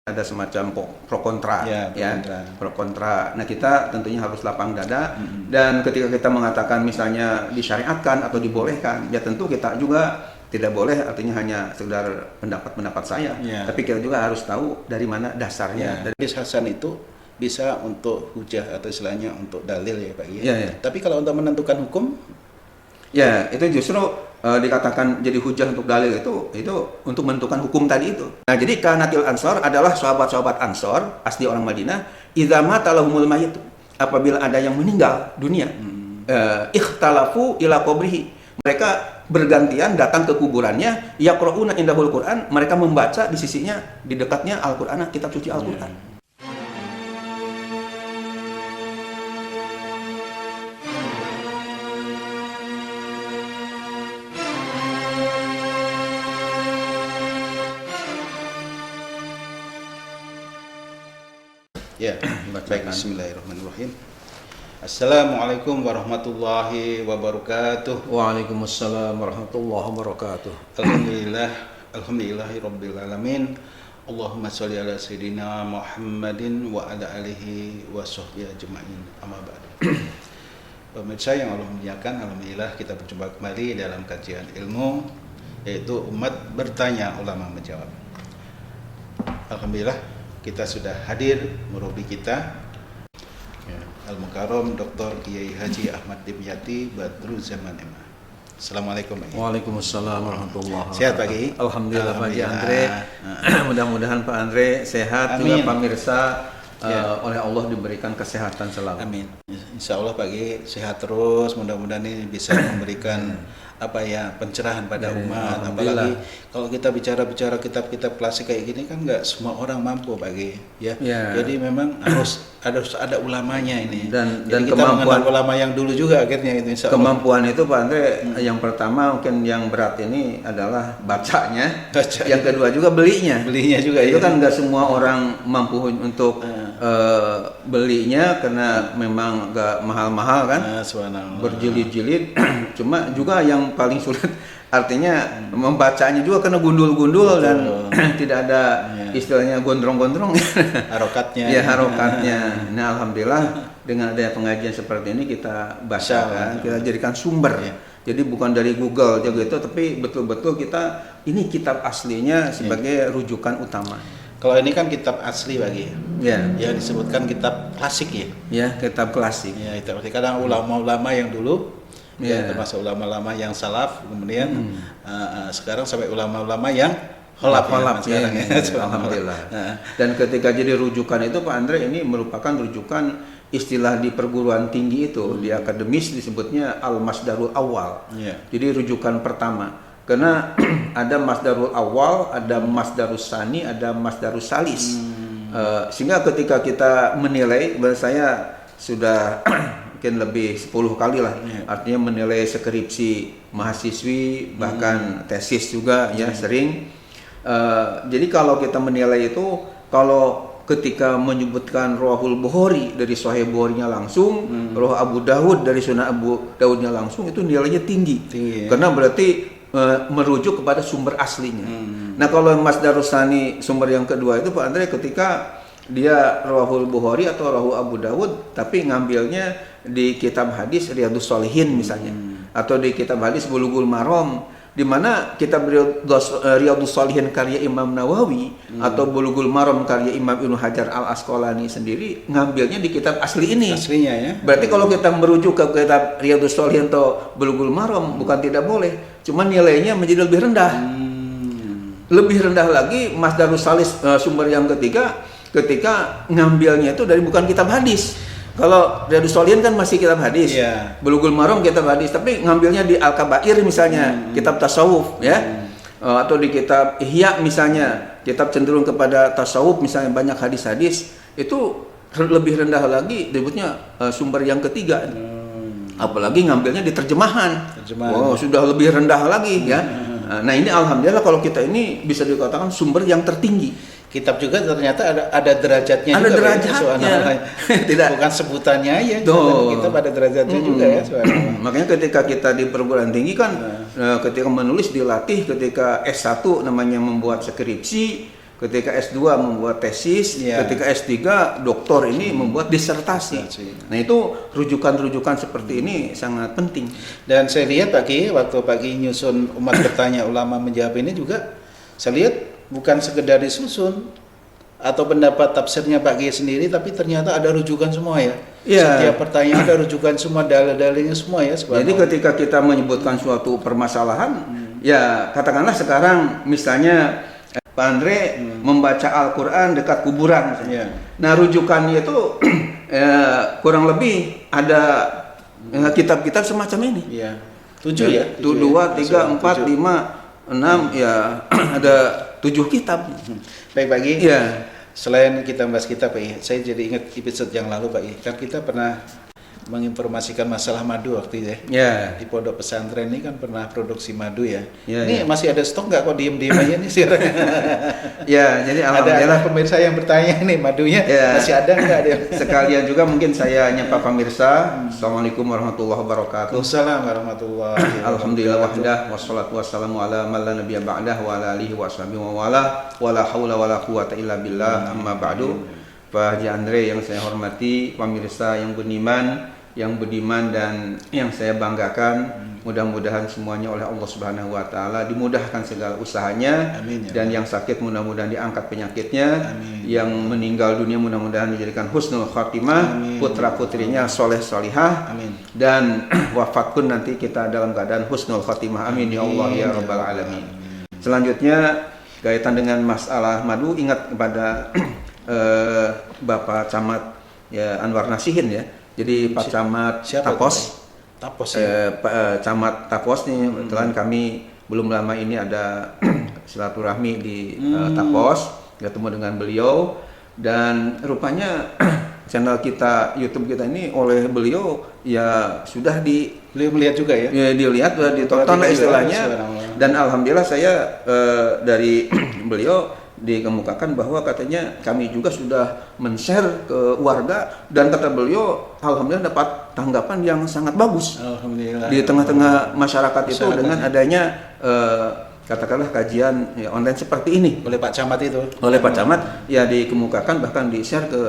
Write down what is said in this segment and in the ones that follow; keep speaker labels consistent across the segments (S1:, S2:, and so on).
S1: ada semacam pro kontra
S2: Ya,
S1: pro kontra. Nah, kita tentunya harus lapang dada dan ketika kita mengatakan misalnya disyariatkan atau dibolehkan, ya tentu kita juga tidak boleh artinya hanya sekedar pendapat saya, tapi kita juga harus tahu dari mana dasarnya.
S2: Hadis hasan itu bisa untuk hujah atau istilahnya untuk dalil ya Pak ya.
S1: Ya.
S2: Tapi kalau untuk menentukan hukum,
S1: ya itu justru dikatakan jadi hujah untuk dalil itu untuk menentukan hukum tadi itu. Nah, jadi kanatil ansor adalah sahabat-sahabat ansor asli orang Madinah. Idza mata lahumul mayyit, apabila ada yang meninggal dunia, ikhtalafu ila qabrihi. Mereka bergantian datang ke kuburannya, yaqra'una indahul Qur'an, mereka membaca di sisinya, di dekatnya Al-Qur'an, kitab suci Al-Qur'an.
S2: ya, baik, bismillahirrahmanirrahim. Assalamualaikum warahmatullahi wabarakatuh.
S1: Waalaikumsalam warahmatullahi wabarakatuh.
S2: Alhamdulillahirabbil alamin. Allahumma sholli ala sayidina Muhammadin wa ala alihi wa sahbihi ajmain. Amma ba'du. Pemirsa yang Allah muliakan, alhamdulillah kita berjumpa kembali dalam kajian ilmu, yaitu umat bertanya, ulama menjawab. Alhamdulillah kita sudah hadir murabi kita, Al-Mukarram Dr. Kiai Haji Ahmad Dimyati Badru Zaman MA. Assalamualaikum Pak.
S1: Waalaikumsalam warahmatullahi wabarakatuh.
S2: Sehat Pak Kiai?
S1: Alhamdulillah Pak Andre. Mudah-mudahan Pak Andre sehat.
S2: Amin.
S1: Juga pemirsa oleh Allah diberikan kesehatan selalu.
S2: Amin. Insya Allah Pak Kiai sehat terus. Mudah-mudahan ini bisa memberikan pencerahan pada umat. Apalagi kalau kita bicara kitab-kitab klasik kayak gini kan nggak semua orang mampu Pak Kiai. Ya. Jadi memang harus ada ulamanya ini.
S1: Dan
S2: kita mengenal ulama yang dulu juga akhirnya itu. Insya Allah.
S1: Kemampuan itu Pak Andre yang pertama mungkin yang berat ini adalah bacanya. Yang kedua juga belinya.
S2: Belinya juga
S1: itu
S2: ya.
S1: kan nggak semua orang mampu untuk belinya karena memang nggak mahal-mahal kan. Berjilid-jilid. Cuma juga yang paling sulit artinya membacanya juga karena gundul-gundul dan tidak ada istilahnya gondrong-gondrong
S2: harokatnya.
S1: Ya, harokatnya. Nah, alhamdulillah dengan adanya pengajian seperti ini kita baca kan, kita jadikan sumber. Jadi bukan dari Google juga itu, tapi betul-betul kita ini kitab aslinya sebagai rujukan utama.
S2: Kalau ini kan kitab asli bagi
S1: ya
S2: disebutkan kitab klasik
S1: ya kitab klasik.
S2: Ya, itu kadang ulama-ulama yang dulu termasuk ulama-ulama yang salaf, kemudian sekarang sampai ulama-ulama yang kholaf sekarang
S1: alhamdulillah. Dan ketika jadi rujukan itu Pak Andre, ini merupakan rujukan istilah di perguruan tinggi itu, di akademis disebutnya al-masdarul awal. Jadi rujukan pertama. Karena ada masdarul awal, ada masdarus sani, ada masdarus salis. Sehingga ketika kita menilai, saya sudah mungkin lebih 10 kali lah, artinya menilai skripsi mahasiswi, bahkan tesis juga sering. Jadi kalau kita menilai itu, kalau ketika menyebutkan Rawahul Bukhari dari Sahih Bukharinya langsung, Rawah Abu Dawud dari Sunan Abu Dawudnya langsung, itu nilainya tinggi. Karena berarti merujuk kepada sumber aslinya. Nah, kalau Masdarus Tsani sumber yang kedua itu Pak Andre, ketika dia Rawahul Bukhari atau Rawahu Abu Dawud tapi ngambilnya di kitab hadis Riyadhus Shalihin misalnya, atau di kitab hadis Bulughul Maram, di mana kitab Riyadhus Shalihin karya Imam Nawawi atau Bulughul Maram karya Imam Ibnu Hajar Al-Asqalani sendiri ngambilnya di kitab asli ini.
S2: Aslinya ya.
S1: Berarti kalau kita merujuk ke kitab Riyadhus Shalihin atau Bulughul Maram bukan tidak boleh, cuma nilainya menjadi lebih rendah. Lebih rendah lagi Masdarus Salis sumber yang ketiga, ketika ngambilnya itu dari bukan kitab hadis. Kalau Riyadhus Shalihin kan masih kitab hadis, Bulughul Maram kitab hadis, tapi ngambilnya di Al-Kabair misalnya, kitab tasawuf atau di kitab Ihya misalnya, kitab cenderung kepada tasawuf misalnya, banyak hadis-hadis, itu lebih rendah lagi disebutnya sumber yang ketiga. Apalagi ngambilnya di terjemahan. Sudah lebih rendah lagi ya. Nah, ini alhamdulillah kalau kita ini bisa dikatakan sumber yang tertinggi.
S2: Kitab juga ternyata ada derajatnya
S1: ada
S2: juga.
S1: Derajatnya.
S2: Tidak, bukan sebutannya aja. Kitab ada derajatnya juga ya.
S1: Makanya ketika kita di perguruan tinggi kan, ketika menulis dilatih, ketika S1 namanya membuat skripsi, ketika S2 membuat tesis, ketika S3 doktor ini membuat disertasi. Nah itu rujukan-rujukan seperti ini sangat penting.
S2: Dan saya lihat Pak Kiai, waktu Pak Kiai nyusun umat bertanya ulama menjawab ini juga, saya lihat bukan sekedar disusun atau pendapat tafsirnya Pak Kiai sendiri, tapi ternyata ada rujukan semua ya. Setiap pertanyaan ada rujukan semua, dalil-dalilnya semua ya.
S1: Jadi ketika kita menyebutkan suatu permasalahan, ya katakanlah sekarang misalnya Pak Andre membaca Al-Quran dekat kuburan misalnya. Nah rujukannya itu kurang lebih ada kitab-kitab semacam ini.
S2: 7 ya?
S1: 2, 3, 4, 5, 6 ya ada 7 kitab.
S2: Baik Pak Kiai. Selain kita membahas kitab Pak Kiai, saya jadi ingat episode yang lalu Pak Kiai. Kan kita pernah menginformasikan masalah madu waktu itu ya. Di pondok pesantren ini kan pernah produksi madu ya. Ini masih ada stok nggak kok diem-diem aja nih sekarang?
S1: Jadi alhamdulillah
S2: ada pemirsa yang bertanya nih madunya masih ada nggak dia?
S1: Sekalian juga mungkin saya nyapa pemirsa. Assalamualaikum warahmatullahi wabarakatuh.
S2: Waalaikumsalam warahmatullahi wabarakatuh.
S1: Alhamdulillah wahdah wassalatu wassalamu ala man la nabiyya ba'dah wa ala alihi wa sahbihi wa wala wala haula wala quwata illa billah amma ba'du. Pak Haji Andre yang saya hormati, pemirsa yang beriman dan yang saya banggakan, mudah-mudahan semuanya oleh Allah Subhanahu wa taala dimudahkan segala usahanya.
S2: Amin,
S1: dan yang sakit mudah-mudahan diangkat penyakitnya.
S2: Amin.
S1: Yang meninggal dunia mudah-mudahan dijadikan husnul khatimah, putra-putrinya soleh solihah.
S2: Amin.
S1: Dan wafat pun nanti kita dalam keadaan husnul khatimah. Amin ya Allah ya rabbal alamin. Selanjutnya kaitan dengan masalah madu, ingat kepada Bapak Camat Anwar Nasihin ya. Jadi Pak Camat Tapos, Camat Tapos nih, kebetulan kami belum lama ini ada silaturahmi di Tapos, ketemu dengan beliau, dan rupanya channel kita, YouTube kita ini oleh beliau ya sudah
S2: beliau melihat juga ya?
S1: Dilihat, ditonton istilahnya, dan alhamdulillah saya dari beliau dikemukakan bahwa katanya kami juga sudah men-share ke warga, dan kata beliau alhamdulillah dapat tanggapan yang sangat bagus.
S2: Alhamdulillah.
S1: Di tengah-tengah masyarakat itu dengan adanya katakanlah kajian online seperti ini
S2: oleh Pak Camat itu.
S1: Oleh Pak Camat ya dikemukakan, bahkan di-share ke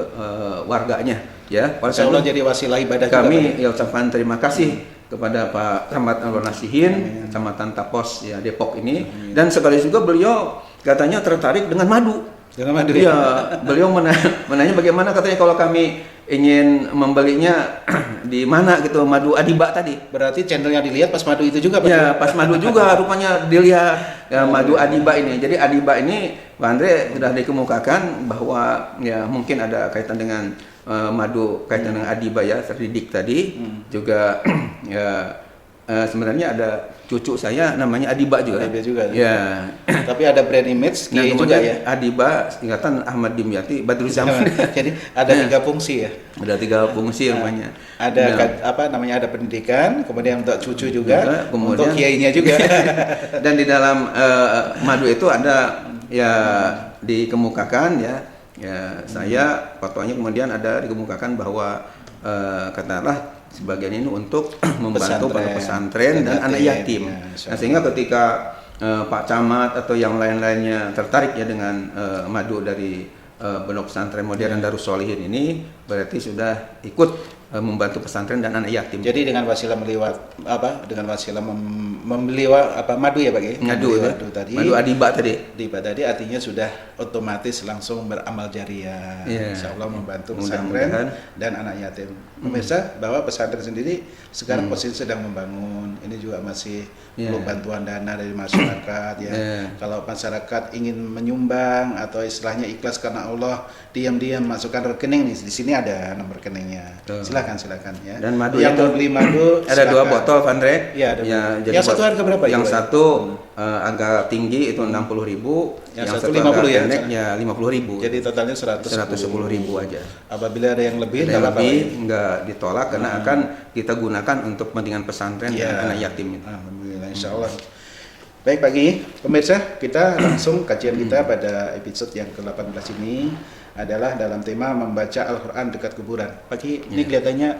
S1: warganya ya.
S2: Insya Allah jadi wasilah ibadah
S1: kami ya ucapkan terima kasih kepada Pak Camat Anwar Nasihin, Kecamatan Tapos ya Depok ini. Dan sekaligus juga beliau katanya tertarik dengan madu.
S2: Dengan madu
S1: ya. Beliau menanya bagaimana, katanya kalau kami ingin membelinya di mana gitu, madu Adiba tadi.
S2: Berarti channelnya dilihat pas madu itu juga Pak?
S1: Ya, pas madu juga rupanya dilihat ya, madu Adiba ini. Jadi Adiba ini Pak Andre sudah dikemukakan bahwa ya mungkin ada kaitan dengan madu kaitan dengan Adiba ya, terdidik tadi. Juga ya sebenarnya ada cucu saya namanya Adiba juga.
S2: Adiba juga.
S1: Ya.
S2: Tapi ada brand image
S1: Nah,
S2: juga ya.
S1: Adiba singkatan Ahmad Dimyati Badruzzaman.
S2: Jadi ada 3 fungsi ya.
S1: Ada 3 fungsi namanya.
S2: Ada ada pendidikan, kemudian untuk cucu juga, kemudian untuk kiainya juga.
S1: Dan di dalam madu itu ada ya dikemukakan ya saya fotonya, kemudian ada dikemukakan bahwa katakanlah sebagian ini untuk membantu para pesantren dan anak yatim. Nah, sehingga ketika Pak Camat atau yang lain-lainnya tertarik ya dengan madu dari Pondok Pesantren Modern Darus Sholihin ini, berarti sudah ikut membantu pesantren dan anak yatim.
S2: Jadi dengan wasilah membeli madu ya Pak ya?
S1: Madu Adiba tadi.
S2: Adiba tadi artinya sudah otomatis langsung beramal jariah. Insya Allah membantu pesantren dan anak yatim. Pemirsa, bahwa pesantren sendiri sekarang posisi sedang membangun. Ini juga masih perlu bantuan dana dari masyarakat ya. Kalau masyarakat ingin menyumbang atau istilahnya ikhlas karena Allah, diam-diam masukkan rekening nih. Di sini ada nomor rekeningnya. Silakan ya.
S1: Dan madu
S2: yang mau beli madu
S1: ada 2 botol Pak Andre.
S2: Iya,
S1: jadi
S2: yang satu harga berapa?
S1: Yang satu agak tinggi itu 60.000, yang satu
S2: 50 ya.
S1: Pendeknya 50.000.
S2: Jadi totalnya 110.000
S1: aja.
S2: Apabila ada yang lebih,
S1: enggak ditolak karena akan kita gunakan untuk kepentingan pesantren dan anak yatim.
S2: Alhamdulillah, insyaallah. Baik pagi pemirsa, kita langsung kajian kita pada episode yang ke-18 ini adalah dalam tema membaca Al-Quran dekat kuburan. Pagi ini kelihatannya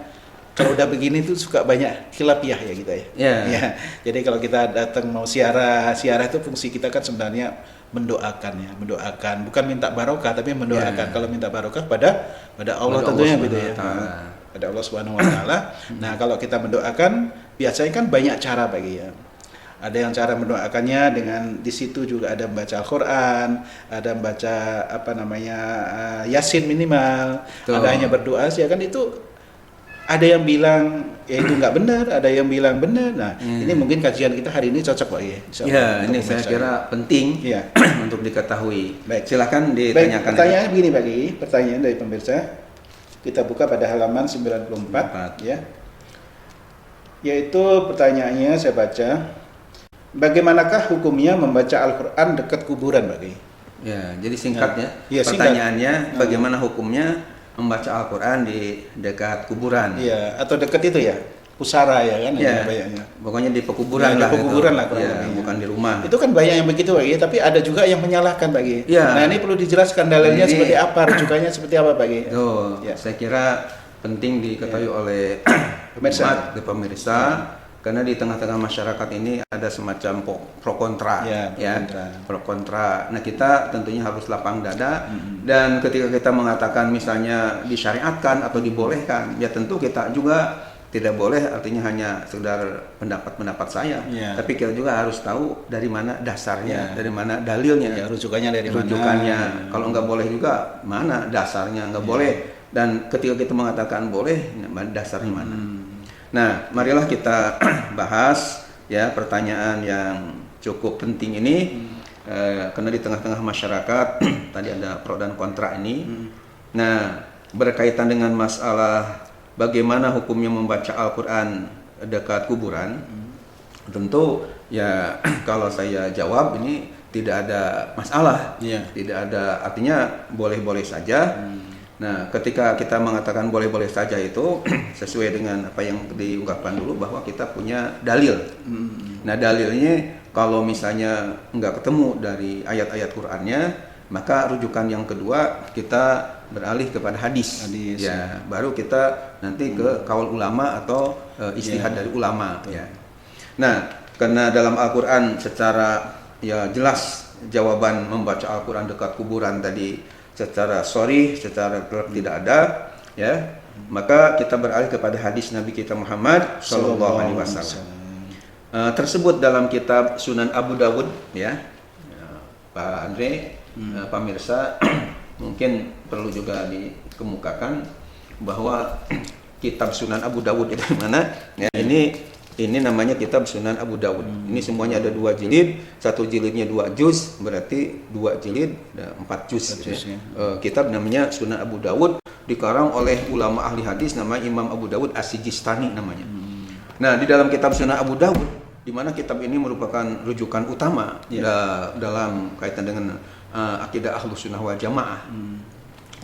S2: kalau udah begini tuh suka banyak khilafiyah ya kita ya. Ya. Jadi kalau kita datang mau ziarah itu fungsi kita kan sebenarnya mendoakan ya, mendoakan, bukan minta barokah tapi mendoakan. Kalau minta barokah pada Allah tentunya gitu ya. Pada Allah Subhanahu wa taala. Nah, kalau kita mendoakan biasanya kan banyak cara bagi ya. Ada yang cara mendoakannya dengan di situ juga ada membaca Al-Qur'an, ada membaca Yasin minimal, ada hanya berdoa sih kan itu. Ada yang bilang ya itu nggak benar, ada yang bilang benar. Nah, ini mungkin kajian kita hari ini cocok Pak ya.
S1: Ya, ini saya kira penting untuk diketahui.
S2: Baik.
S1: Silakan ditanyakan.
S2: Baik, pertanyaan begini Bagi, pertanyaan dari pemirsa. Kita buka pada halaman 94 ya. Yaitu pertanyaannya saya baca. Bagaimanakah hukumnya membaca Al-Qur'an dekat kuburan Bagi?
S1: Ya, jadi singkatnya pertanyaannya bagaimana hukumnya membaca Al-Quran di dekat kuburan?
S2: Iya, atau dekat itu ya, pusara ya kan?
S1: Ya, pokoknya di pekuburan lah.
S2: Di pekuburan lah,
S1: bukan di rumah.
S2: Itu kan banyak yang begitu Bagi, tapi ada juga yang menyalahkan Bagi.
S1: Ya.
S2: Nah ini perlu dijelaskan dalilnya seperti apa, rujukannya seperti apa Bagi?
S1: Saya kira penting diketahui oleh pemirsa. Karena di tengah-tengah masyarakat ini ada semacam pro kontra, pro kontra. Nah kita tentunya harus lapang dada dan ketika kita mengatakan misalnya disyariatkan atau dibolehkan, ya tentu kita juga tidak boleh artinya hanya sekedar pendapat saya, tapi kita juga harus tahu dari mana dasarnya, dari mana dalilnya,
S2: rujukannya dari
S1: mana. Kalau nggak boleh juga mana dasarnya nggak boleh, dan ketika kita mengatakan boleh, dasarnya mana. Nah, marilah kita bahas ya pertanyaan yang cukup penting ini karena di tengah-tengah masyarakat tadi ada pro dan kontra ini. Nah, berkaitan dengan masalah bagaimana hukumnya membaca Al-Quran dekat kuburan, tentu ya kalau saya jawab ini tidak ada masalah, tidak ada, artinya boleh-boleh saja. Nah, ketika kita mengatakan boleh-boleh saja itu sesuai dengan apa yang diungkapkan dulu bahwa kita punya dalil. Nah, dalilnya kalau misalnya nggak ketemu dari ayat-ayat Qur'annya, maka rujukan yang kedua kita beralih kepada hadis. Ya, baru kita nanti ke kaul ulama atau ijtihad dari ulama. Ya. Nah, karena dalam Al-Qur'an secara jelas jawaban membaca Al-Qur'an dekat kuburan tadi secara secara tidak ada, ya, maka kita beralih kepada hadis Nabi kita Muhammad Sallallahu Alaihi Wasallam. Tersebut dalam kitab Sunan Abu Dawud, ya, Pak Andre, pemirsa, mungkin perlu juga dikemukakan bahwa kitab Sunan Abu Dawud itu mana? Ya, ini namanya kitab Sunan Abu Dawud. Ini semuanya ada 2 jilid, satu jilidnya 2 juz, berarti 2 jilid ada 4 juz. Kitab namanya Sunan Abu Dawud, dikarang oleh ulama ahli hadis namanya Imam Abu Dawud As-Sijistani namanya. Nah, di dalam kitab Sunan Abu Dawud, di mana kitab ini merupakan rujukan utama dalam kaitan dengan akidah Ahlus Sunnah wal Jamaah.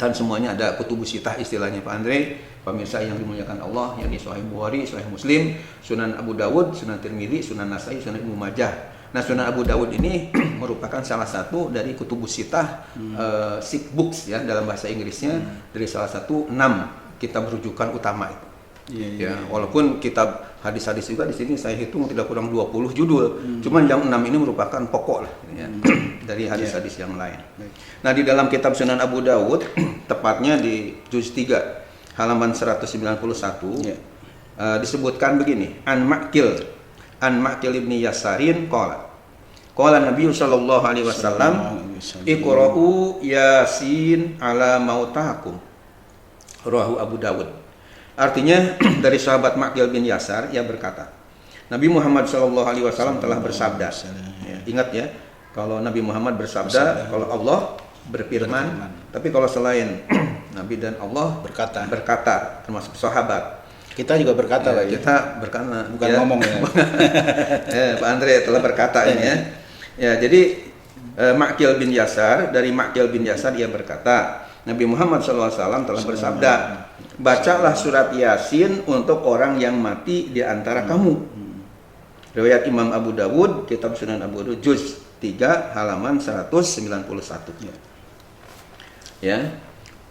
S1: Dan semuanya ada kutubus sitah istilahnya Pak Andre, pemirsa yang dimuliakan Allah, yakni Sahih Bukhari, Sahih Muslim, Sunan Abu Dawud, Sunan Tirmidzi, Sunan Nasai, Sunan Ibnu Majah. Nah, Sunan Abu Dawud ini merupakan salah satu dari kutubus sitah, sick books ya dalam bahasa Inggrisnya, dari salah satu 6 kitab rujukan utama itu. Walaupun kitab hadis-hadis juga di sini saya hitung tidak kurang 20 judul. Cuman yang 6 ini merupakan pokok lah ya, dari hadis-hadis yang lain. Nah, di dalam kitab Sunan Abu Dawud tepatnya di juz 3 halaman 191 disebutkan begini, An Ma'qil ibni Yasarin qala Nabi sallallahu alaihi wasallam iqra'u Yasin ala mautakum. Rawahu Abu Dawud. Artinya dari sahabat Ma'qil bin Yasar, ia berkata, Nabi Muhammad SAW telah bersabda. Ya, ingat ya, kalau Nabi Muhammad bersabda, kalau Allah berfirman, tapi kalau selain Nabi dan Allah berkata, termasuk sahabat.
S2: Kita juga berkata lah ya.
S1: Kita berkata,
S2: bukan ngomong ya.
S1: Pak Andre telah berkata ini ya. Ya, jadi Ma'qil bin Yasar, dari Ma'qil bin Yasar ia berkata, Nabi Muhammad SAW telah bersabda, bacalah surat Yasin untuk orang yang mati di antara kamu. Riwayat Imam Abu Dawud, kitab Sunan Abu Dawud, juz 3 halaman 191. Ya.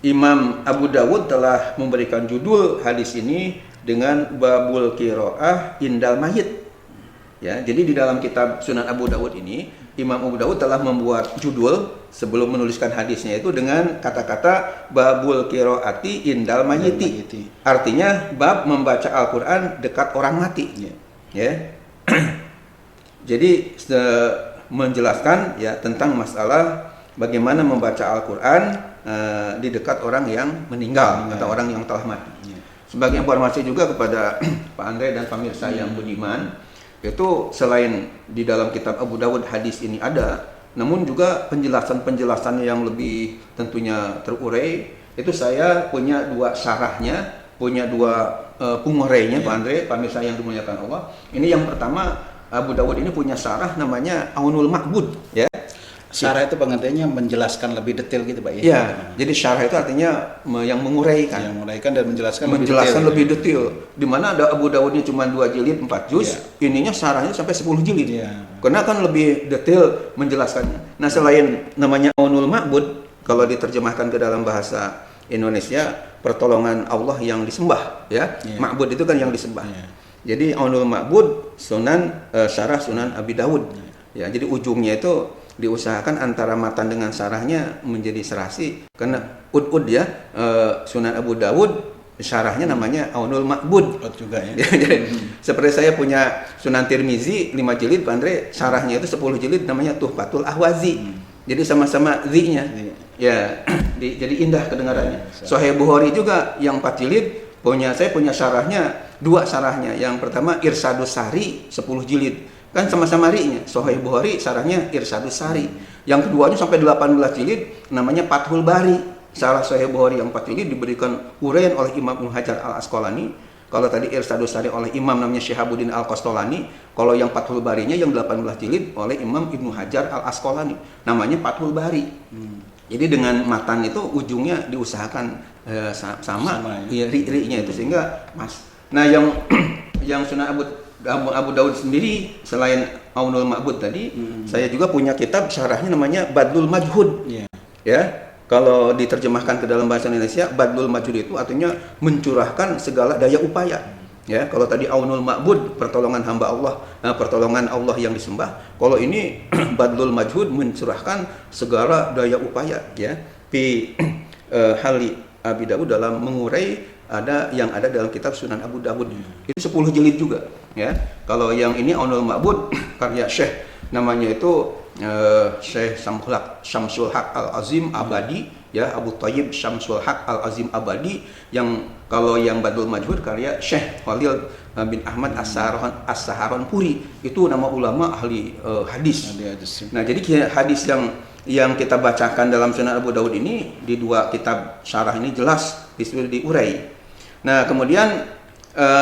S1: Imam Abu Dawud telah memberikan judul hadis ini dengan babul qiraah indal mayit. Ya, jadi di dalam kitab Sunan Abu Dawud ini Imam Abu Dawud telah membuat judul sebelum menuliskan hadisnya itu dengan kata-kata babul qiraati indal mayiti. Artinya bab membaca Al-Qur'an dekat orang mati. Ya. Jadi menjelaskan ya tentang masalah bagaimana membaca Al-Qur'an di dekat orang yang meninggal atau orang yang telah mati. Sebagai informasi juga kepada Pak Andre dan pemirsa yang budiman, itu selain di dalam kitab Abu Dawud hadis ini ada, namun juga penjelasan-penjelasan yang lebih tentunya terurai. Itu saya punya dua syarahnya, punya dua pengurainya Pak Andre, pemirsa yang dimuliakan Allah. Ini yang pertama, Abu Dawud ini punya syarah namanya Aunul Ma'bud, ya.
S2: Syarah itu pengertiannya menjelaskan lebih detail gitu Pak ya?
S1: Iya, jadi syarah itu artinya yang menguraikan.
S2: Yang menguraikan dan menjelaskan
S1: lebih detail. Di mana ada Abu Dawudnya cuma 2 jilid 4 juz, ininya syarahnya sampai 10 jilid. Karena kan lebih detail menjelaskannya. Nah, selain namanya Aunul Ma'bud, kalau diterjemahkan ke dalam bahasa Indonesia, pertolongan Allah yang disembah, ya. Ma'bud itu kan yang disembah. Jadi Aunul Ma'bud syarah Sunan Abi Dawud. Ya, jadi ujungnya itu diusahakan antara matan dengan syarahnya menjadi serasi, karena ud ya, Sunan Abu Dawud syarahnya namanya Aunul Ma'bud
S2: juga ya.
S1: Jadi seperti saya punya Sunan Tirmizi 5 jilid, Pak Andre, syarahnya itu 10 jilid namanya Tuhfatul Ahwazi. Jadi sama-sama zi-nya. Ya, jadi indah kedengarannya. Sahih Bukhari juga yang 4 jilid saya punya syarahnya, 2 syarahnya. Yang pertama Irsyadus Sari 10 jilid. Kan sama-sama ri-nya. Sahih Bukhari syarahnya Irsyadus Sari. Yang keduanya sampai 18 jilid namanya Fathul Bari. Syarah Sahih Bukhari yang 4 jilid diberikan uraian oleh Imam Ibnu Hajar Al-Asqalani. Kalau tadi Irsyadus Sari oleh Imam namanya Syihabuddin Al-Qastolani, kalau yang Fathul Barinya yang 18 jilid oleh Imam Ibnu Hajar Al-Asqalani, namanya Fathul Bari. Jadi dengan matan itu ujungnya diusahakan sama ya, ri-nya itu sehingga mas. Nah, yang Sunan Abu Dawud sendiri selain Aunul Ma'bud tadi, saya juga punya kitab syarahnya namanya Badlul Majhud. Ya, kalau diterjemahkan ke dalam bahasa Indonesia, Badlul Majhud itu artinya mencurahkan segala daya upaya. Ya, kalau tadi Aunul Ma'bud pertolongan hamba Allah, pertolongan Allah yang disembah. Kalau ini Badlul Majhud mencurahkan segala daya upaya, ya. Fi Hali Abi Dawud dalam mengurai yang ada dalam kitab Sunan Abu Dawud. Itu 10 jilid juga, ya. Kalau yang ini Aunul Ma'bud karya Syekh namanya itu Syekh Syamsul Haq Al-Azim Abadi, ya, Abu Thayyib Syamsul Haq Al-Azim Abadi. Yang kalau yang Badlul Majhud karya Syekh Khalil bin Ahmad As-Saharon Puri. Itu nama ulama ahli hadis. Nah, jadi hadis yang kita bacakan dalam Sunan Abu Dawud ini di 2 kitab syarah ini jelas diurai. Nah, kemudian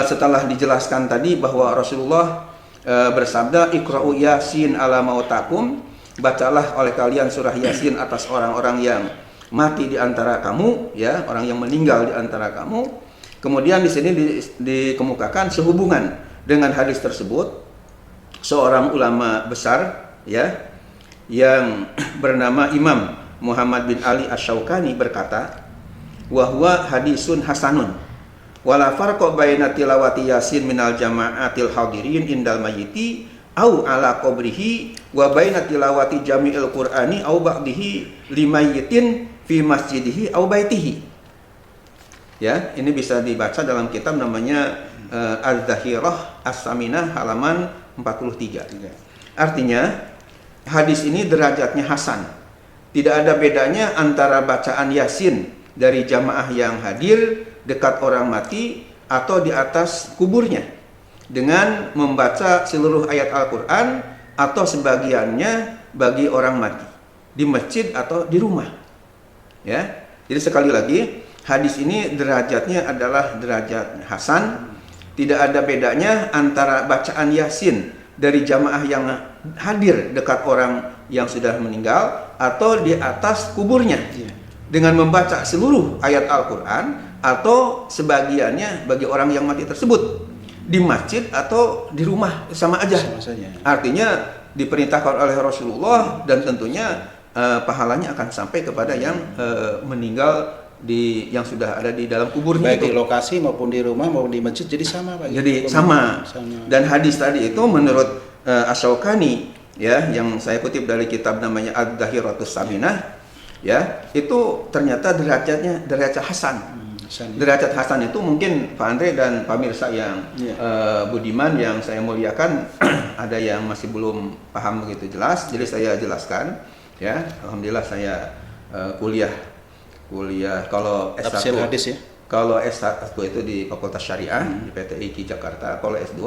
S1: setelah dijelaskan tadi bahwa Rasulullah bersabda, Iqra'u Yasin ala mautakum, bacalah oleh kalian surah Yasin atas orang-orang yang mati di antara kamu, ya, orang yang meninggal di antara kamu. Kemudian di sini dikemukakan sehubungan dengan hadis tersebut, seorang ulama besar, ya, yang bernama Imam Muhammad bin Ali Asy-Syaukani berkata, wa huwa hadisun hasanun wala farqa baina tilawati Yasin minal jama'atil hadirin indal mayyiti au ala qabrihi wa baina tilawati jami'il qur'ani au ba'dihi limayyitin fi masjidihi au baitihi. Ya, ini bisa dibaca dalam kitab namanya Az-Zahirah As-Saminah halaman 43. Artinya hadis ini derajatnya hasan. Tidak ada bedanya antara bacaan Yasin dari jamaah yang hadir dekat orang mati atau di atas kuburnya dengan membaca seluruh ayat Al-Quran atau sebagiannya bagi orang mati di masjid atau di rumah. Ya, jadi sekali lagi hadis ini derajatnya adalah derajat hasan. Tidak ada bedanya antara bacaan Yasin dari jamaah yang hadir dekat orang yang sudah meninggal atau di atas kuburnya dengan membaca seluruh ayat Al-Quran atau sebagiannya bagi orang yang mati tersebut di masjid atau di rumah, sama aja. Artinya diperintahkan oleh Rasulullah dan tentunya pahalanya akan sampai kepada yang meninggal yang sudah ada di dalam kuburnya
S2: baik
S1: itu.
S2: di lokasi maupun di rumah maupun di masjid jadi sama Pak.
S1: Jadi sama. Dan hadis tadi itu menurut Asy-Syaukani ya, yang saya kutip dari kitab namanya Ad-Dhahiratus Saminah ya, itu ternyata derajatnya derajat hasan. Derajat hasan itu mungkin Pak Andre dan pemirsa yang budiman yang saya muliakan ada yang masih belum paham begitu jelas, jadi saya jelaskan ya. Alhamdulillah saya kuliah kalau S1
S2: tafsir hadis ya.
S1: Kalau S1 itu di Fakultas Syariah di PT IKI Jakarta, kalau S2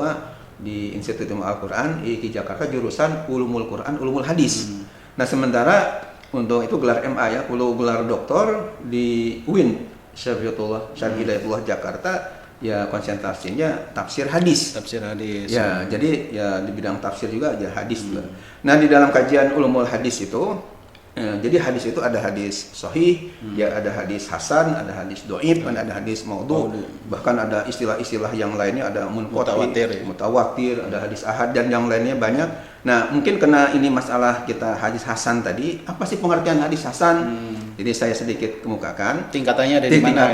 S1: di Institut Ilmu Al-Quran IKI Jakarta jurusan Ulumul Quran Ulumul Hadis. Nah, sementara untuk itu gelar MA ya, kalau gelar doktor di UIN Syarif Hidayatullah Jakarta ya, konsentrasinya tafsir hadis.
S2: Tafsir hadis.
S1: Ya, jadi ya di bidang tafsir juga ada hadis juga. Nah, di dalam kajian ulumul hadis itu jadi hadis itu ada hadis sahih, ya ada hadis hasan, ada hadis dhaif, ada hadis maudhu, bahkan ada istilah-istilah yang lainnya, ada mutawatir, ada hadis ahad dan yang lainnya banyak. Nah, mungkin karena ini masalah kita hadis hasan tadi, apa sih pengertian hadis hasan? Jadi saya sedikit kemukakan
S2: tingkatannya dari mana?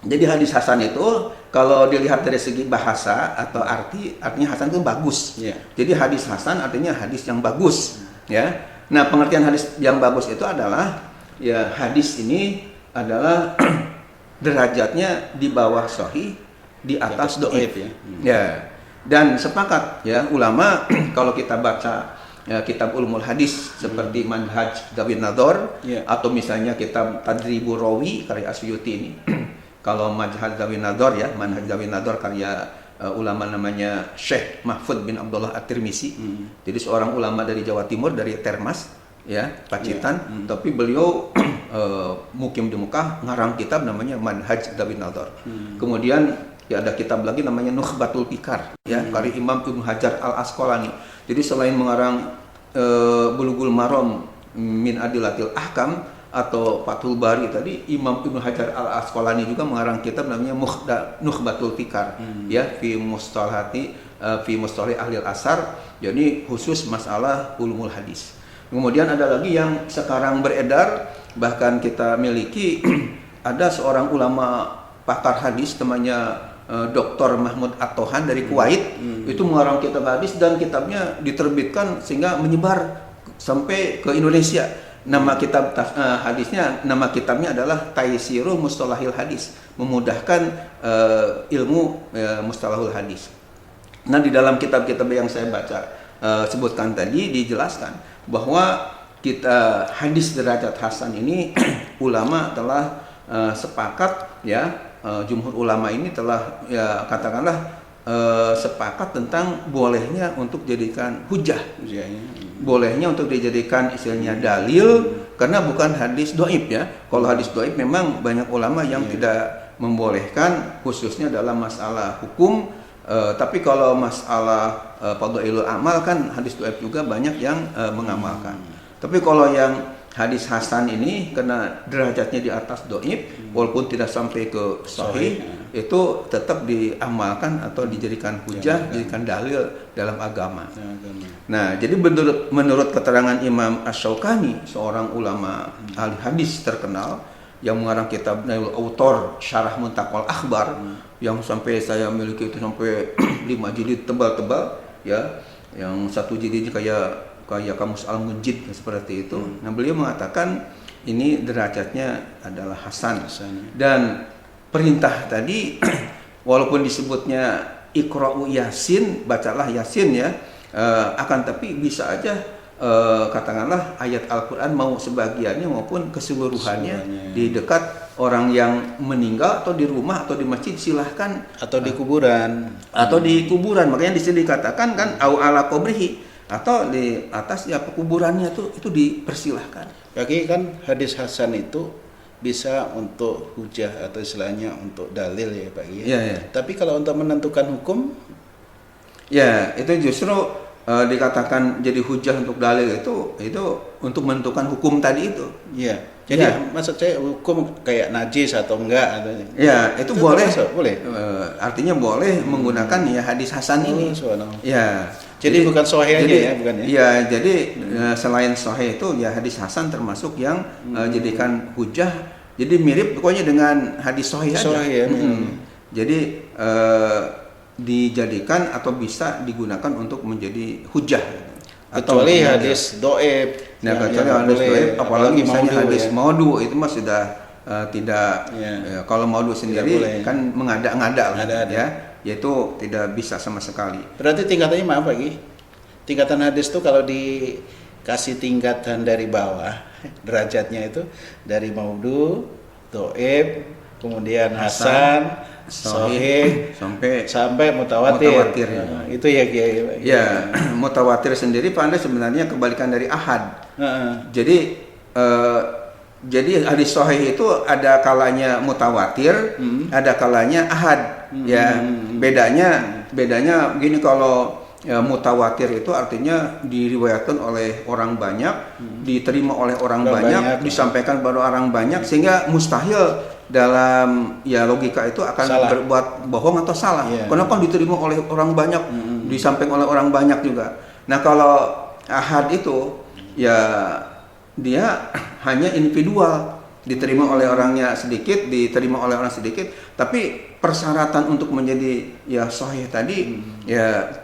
S1: Jadi hadis hasan itu kalau dilihat dari segi bahasa atau artinya hasan itu bagus. Jadi hadis hasan artinya hadis yang bagus, ya. Nah, pengertian hadis yang bagus itu adalah ya hadis ini adalah derajatnya di bawah sahih, di atas dhaif ya. Ya. Dan sepakat ya ulama kalau kita baca ya, kitab ulumul hadis seperti Manhaj Zawin Nadhar atau misalnya kitab Tadribur Rawi karya Asyuti ini. Kalau Manhaj Zawin Nadhar ya, Manhaj Zawin Nadhar karya ulama namanya Syekh Mahfud bin Abdullah At-Tirmizi. Jadi seorang ulama dari Jawa Timur, dari Termas ya, Pacitan, tapi beliau mukim di Mekah ngarang kitab namanya Manhaj Zawin Nadhar. Kemudian ya ada kitab lagi namanya Nukhbatul Fikar ya, karya Imam Ibnu Hajar Al-Asqalani. Jadi selain mengarang Bulughul Maram min Adillatil Ahkam atau Fathul Bari tadi, Imam Ibnu Hajar Al-Asqalani juga mengarang kitab namanya Nukhbatul Fikar ya, fi mustalah ahli al-asar, jadi khusus masalah ulumul hadis. Kemudian ada lagi yang sekarang beredar, bahkan kita miliki ada seorang ulama pakar hadis namanya Dr. Mahmud At-Tohan dari Kuwait, itu mengarang kitab hadis dan kitabnya diterbitkan sehingga menyebar sampai ke Indonesia. Nama kitab hadisnya, nama kitabnya adalah Taisirul Mustalahil Hadis, memudahkan ilmu mustalahul hadis. Nah, di dalam kitab-kitab yang saya baca sebutkan tadi dijelaskan bahwa kita hadis derajat hasan ini ulama telah sepakat ya, jumhur ulama ini telah ya katakanlah sepakat tentang bolehnya untuk dijadikan hujah, bolehnya untuk dijadikan istilahnya dalil, karena bukan hadis dhaif ya. Kalau hadis dhaif memang banyak ulama yang tidak membolehkan, khususnya dalam masalah hukum. Tapi kalau masalah fadhailul amal kan hadis dhaif juga banyak yang mengamalkan. Tapi kalau yang hadis hasan ini karena derajatnya di atas dhaif, walaupun tidak sampai ke sahih, itu tetap diamalkan atau dijadikan hujah, dijadikan dalil dalam agama. Nah, jadi menurut keterangan Imam Asy-Syaukani, seorang ulama ahli hadis terkenal yang mengarang kitab Nailul Autor Syarah Muntaqal Akhbar, yang sampai saya miliki itu sampai 5 jilid tebal-tebal ya, yang satu jilidnya kayak Kamus Al-Munjid seperti itu. Nah, beliau mengatakan ini derajatnya adalah hasan. Dan perintah tadi walaupun disebutnya Iqra'u Yasin, bacalah Yasin ya, akan tapi bisa aja katakanlah ayat Al-Quran mau sebagiannya maupun keseluruhannya di dekat orang yang meninggal atau di rumah atau di masjid, silahkan,
S2: atau di kuburan,
S1: makanya di sini dikatakan kan au ala qabrihi, atau di atas ya kuburannya itu dipersilahkan.
S2: Kaki kan hadis hasan itu bisa untuk hujah atau istilahnya untuk dalil ya Pak ya.
S1: Ya.
S2: Tapi kalau untuk menentukan hukum,
S1: ya itu justru dikatakan jadi hujah untuk dalil itu untuk menentukan hukum tadi itu.
S2: Iya. Jadi maksud saya hukum kayak najis atau enggak atau.
S1: Ya, itu boleh.
S2: Boleh.
S1: Artinya boleh menggunakan ya hadis hasan ini. Ya.
S2: Jadi bukan sahih aja ya, bukan ya?
S1: Iya, jadi selain sahih itu ya hadis hasan termasuk yang jadikan hujah Jadi mirip pokoknya dengan hadis sahih aja.
S2: Sahih ya.
S1: Jadi dijadikan atau bisa digunakan untuk menjadi hujah.
S2: Kecuali hadis doib.
S1: Nah, kecuali hadis doib, apalagi misalnya hadis maudhu itu mah sudah tidak. Kalau maudhu sendiri kan mengada-ngada lah, ya, yaitu tidak bisa sama sekali.
S2: Berarti tingkatannya apa lagi? Tingkatan hadis itu kalau dikasih tingkatan dari bawah, derajatnya itu dari maudhu, doib, kemudian hasan, sahih sampai mutawatir.
S1: Ya.
S2: Itu ya.
S1: Ya, mutawatir sendiri Pak Andre sebenarnya kebalikan dari ahad. Jadi hadis sahih itu ada kalanya mutawatir, ada kalanya ahad. Ya, bedanya begini, kalau mutawatir itu artinya diriwayatkan oleh orang banyak, diterima oleh orang banyak, disampaikan kepada orang banyak, sehingga mustahil dalam logika itu akan berbuat bohong atau salah. Kenapa diterima oleh orang banyak, disampaikan oleh orang banyak juga. Nah, kalau ahad itu ya dia hanya individual, diterima oleh orangnya sedikit, diterima oleh orang sedikit, tapi persyaratan untuk menjadi sahih tadi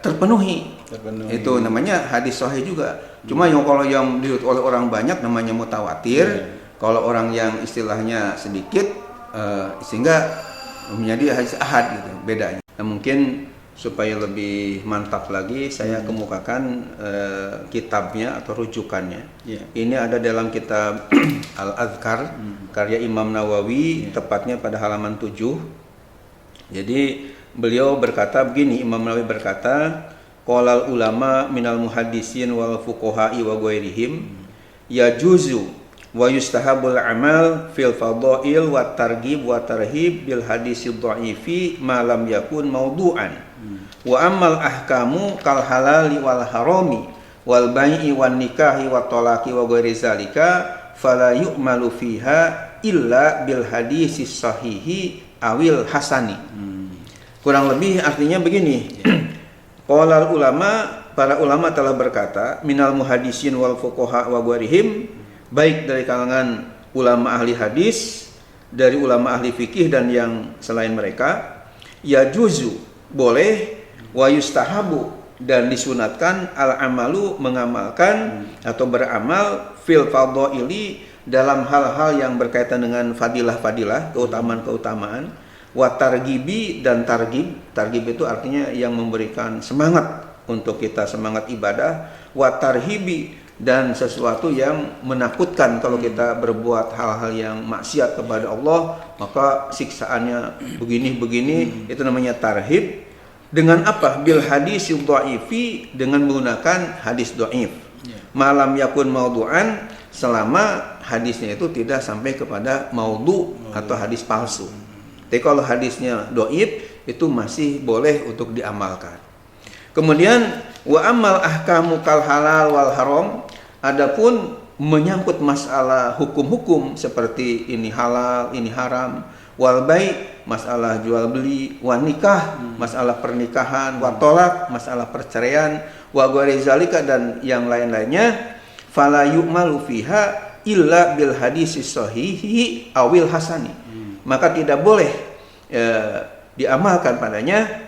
S1: terpenuhi. Itu namanya hadis sahih juga. Cuma kalau yang diriwayatkan oleh orang banyak namanya mutawatir. Kalau orang yang istilahnya sedikit sehingga menjadi hadis ahad gitu, bedanya. Nah, mungkin supaya lebih mantap lagi saya kemukakan kitabnya atau rujukannya. Ini ada dalam kitab Al-Adhkar karya Imam Nawawi, tepatnya pada halaman 7. Jadi beliau berkata begini, Imam Nawawi berkata, qalal ulama minal muhaddisin wal fuqaha'i wa ghairihim yajuzu wa yustahabul amal fil fadail wa targhib wa tarhib bil hadisid dha'ifi ma lam yakun mawdu'an wa ammal ahkamu kal halali wal harami wal bai'i wan nikahi wat talaqi wa ghairi zalika fala yu'malu fiha illa bil hadisis sahihi awil hasani. Kurang lebih artinya begini. Qalal ulama, para ulama telah berkata, minal muhaddisin wal fuqaha wa ghairihim, baik dari kalangan ulama ahli hadis, dari ulama ahli fikih dan yang selain mereka, ya juzu, boleh, wa yustahabu, dan disunatkan al-amalu, mengamalkan atau beramal fil fadhaili, dalam hal-hal yang berkaitan dengan fadilah-fadilah, keutamaan-keutamaan, wa targibi, dan targib itu artinya yang memberikan semangat untuk kita semangat ibadah, wa tarhibi, dan sesuatu yang menakutkan kalau kita berbuat hal-hal yang maksiat kepada Allah, maka siksaannya begini-begini, itu namanya tarhib. Dengan apa? Bil hadis dha'ifi, dengan menggunakan hadis dhaif. Malam yakun maudhu'an, selama hadisnya itu tidak sampai kepada maudhu atau hadis palsu. Tapi kalau hadisnya dhaif itu masih boleh untuk diamalkan. Kemudian wa amal ahkamu kal halal wal haram, adapun menyangkut masalah hukum-hukum seperti ini halal, ini haram, wal bai', masalah jual beli, wa nikah, masalah pernikahan, wa tolak, masalah perceraian, wa ghairi zalika, dan yang lain-lainnya, fala yu'malu fiha illa bil hadisis sahihi awil hasani. Maka tidak boleh diamalkan padanya,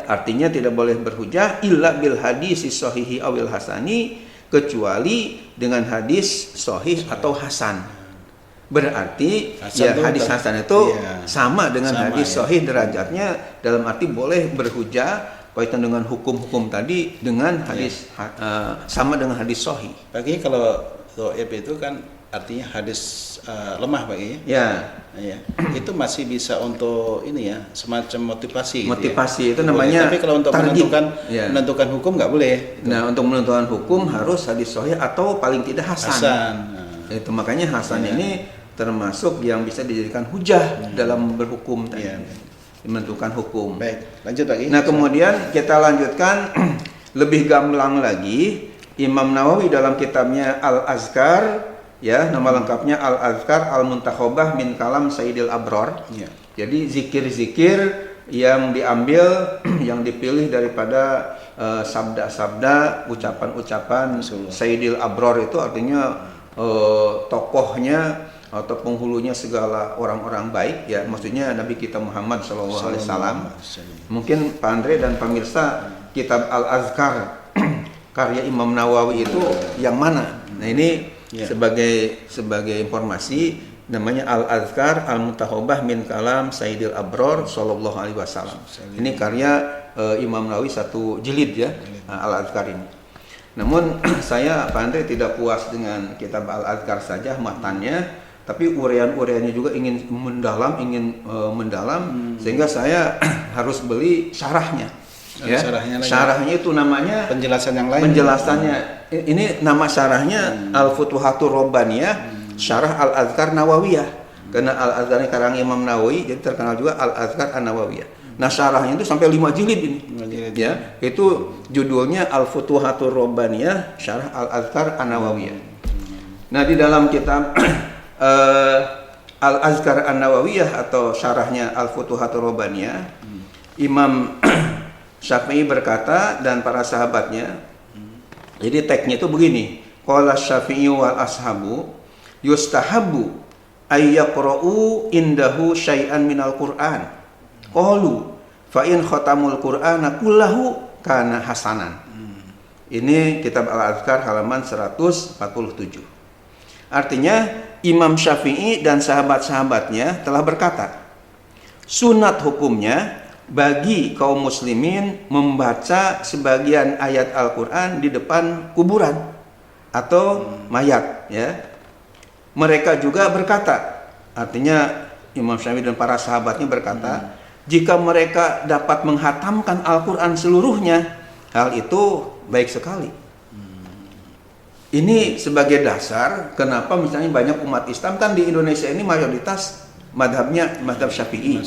S1: artinya tidak boleh berhujah illa bil hadis sahihi awil hasani, kecuali dengan hadis sahih atau hasan. Berarti hasan hadis hasan itu sama dengan hadis sahih derajatnya, dalam arti boleh berhujah kaitan dengan hukum-hukum tadi dengan hadis sama dengan hadis sahih.
S2: Bagi kalau dhaif itu kan artinya hadis lemah bagi itu masih bisa untuk ini semacam motivasi
S1: itu namanya.
S2: Tapi kalau untuk menentukan hukum nggak boleh gitu.
S1: Nah, untuk menentukan hukum harus hadis sahih atau paling tidak hasan. Itu makanya hasan ini termasuk yang bisa dijadikan hujah dalam berhukum tadi, menentukan hukum.
S2: Baik, lanjut lagi.
S1: Nah, kemudian kita lanjutkan lebih gamblang lagi. Imam Nawawi dalam kitabnya Al-Azkar, nama lengkapnya Al-Azkar Al-Muntakhobah min Kalam Sayyidil Abror. Jadi zikir-zikir yang diambil, yang dipilih daripada sabda-sabda, ucapan-ucapan Sayyidil Abror, itu artinya tokohnya atau penghulunya segala orang-orang baik, ya maksudnya Nabi kita Muhammad SAW. Mungkin Pak Andre dan pemirsa, kitab Al-Azkar karya Imam Nawawi itu yang mana? Nah ini sebagai informasi, namanya Al-Azkar Al-Mutahobah min Kalam Sayyidil Abror Sallallahu Alaihi Wasallam. Ini karya Imam Nawawi satu jilid ya, Al-Azkar ini. Namun saya Pak Andre tidak puas dengan kitab Al-Azkar saja matannya, tapi urean-ureannya juga ingin mendalam, sehingga saya harus beli syarahnya. Ya, syarahnya itu namanya
S2: penjelasan yang lain.
S1: Penjelasannya ini nama syarahnya Al-Futuhatur Robbaniyah, Syarah Al-Azkar Nawawiyah. Karena Al-Azkar ini karang Imam Nawawi, jadi terkenal juga Al-Azkar An-Nawawiyah. Nah, syarahnya itu sampai 5 jilid ini. Ya, itu judulnya Al-Futuhatur Robbaniyah, Syarah Al-Azkar An-Nawawiyah. Nah, di dalam kitab Al-Azkar An-Nawawiyah atau syarahnya Al-Futuhatur Robbaniyah, Imam Syafi'i berkata dan para sahabatnya. Jadi teksnya itu begini. Qala Syafi'i wal ashabu yustahabbu ayyaqra'u indahu syai'an minal Qur'an. Qalu fa in khatamul Qur'ana kullahu kana hasanan. Ini kitab Al-Azkar halaman 147. Artinya Imam Syafi'i dan sahabat-sahabatnya telah berkata, sunat hukumnya bagi kaum muslimin membaca sebagian ayat Al-Quran di depan kuburan atau mayat, ya. Mereka juga berkata, artinya Imam Syafi'i dan para sahabatnya berkata, jika mereka dapat menghatamkan Al-Quran seluruhnya, hal itu baik sekali. Ini sebagai dasar kenapa misalnya banyak umat Islam kan di Indonesia ini mayoritas madhabnya madhab Syafi'i.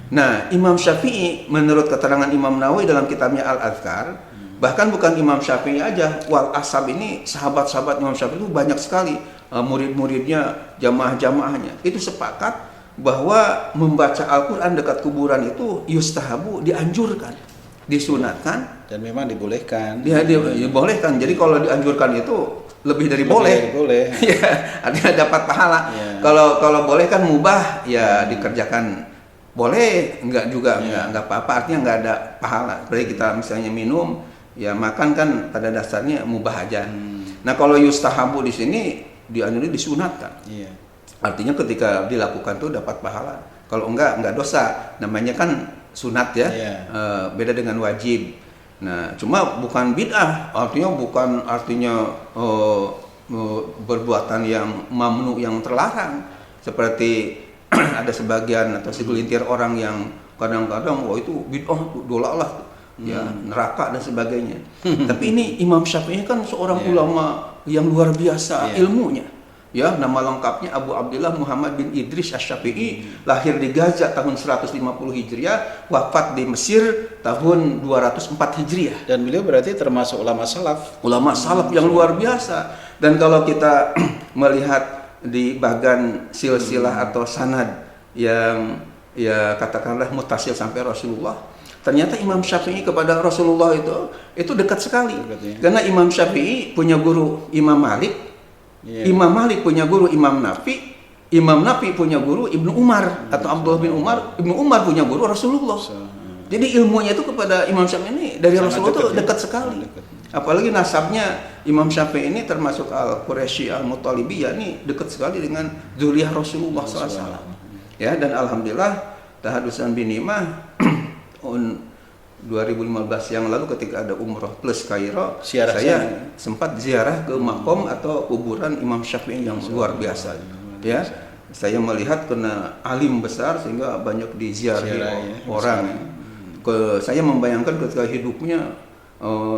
S1: Nah, Imam Syafi'i menurut keterangan Imam Nawawi dalam kitabnya Al-Azkar, bahkan bukan Imam Syafi'i aja, wal ashab ini sahabat-sahabat Imam Syafi'i itu banyak sekali, murid-muridnya, jamaah-jamaahnya itu sepakat bahwa membaca Al-Quran dekat kuburan itu yustahabu, dianjurkan, disunatkan,
S2: dan memang dibolehkan.
S1: Dibolehkan. Jadi kalau dianjurkan itu lebih dari boleh. Ya, artinya dapat pahala. Ya. Kalau boleh kan mubah, ya dikerjakan. Boleh, enggak juga, enggak apa-apa, artinya enggak ada pahala. Seperti kita misalnya minum, ya makan kan pada dasarnya mubah aja. Nah, kalau yustahabu di sini dianjurkan, disunatkan. Artinya ketika dilakukan tuh dapat pahala. Kalau enggak dosa. Namanya kan sunat ya. Beda dengan wajib. Nah, cuma bukan bid'ah, artinya bukan perbuatan yang mamnu, yang terlarang. Seperti ada sebagian atau segelintir orang yang kadang-kadang itu bid'ah, dolalah, ya neraka dan sebagainya. Tapi ini Imam Syafi'i kan seorang ulama yang luar biasa ilmunya. Ya, nama lengkapnya Abu Abdullah Muhammad bin Idris Asy-Syafi'i, lahir di Gaza tahun 150 Hijriah, wafat di Mesir tahun 204 Hijriah.
S2: Dan beliau berarti termasuk ulama salaf.
S1: Ulama salaf yang luar biasa. Dan kalau kita melihat di bagan silsilah atau sanad yang ya katakanlah mutasil sampai Rasulullah, ternyata Imam Syafi'i kepada Rasulullah itu dekat sekali. Karena Imam Syafi'i punya guru Imam Malik, Imam Malik punya guru Imam Nafi, Imam Nafi punya guru Ibnu Umar atau Abdullah bin Umar, Ibnu Umar punya guru Rasulullah. Jadi ilmunya itu kepada Imam Syafi'i ini dari Rasulullah itu dekat sekali. Apalagi nasabnya Imam Syafi'i ini termasuk Al-Quraisy Al-Muttalibiyah, ini dekat sekali dengan zuriyah Rasulullah SAW. Ya, dan alhamdulillah tahadusan binimah tahun 2015 yang lalu ketika ada umroh plus Kairo, saya sempat ziarah ke makom atau kuburan Imam Syafi'i yang luar biasa. Ya, saya melihat kena alim besar sehingga banyak diziarahi orang. Saya membayangkan ketika hidupnya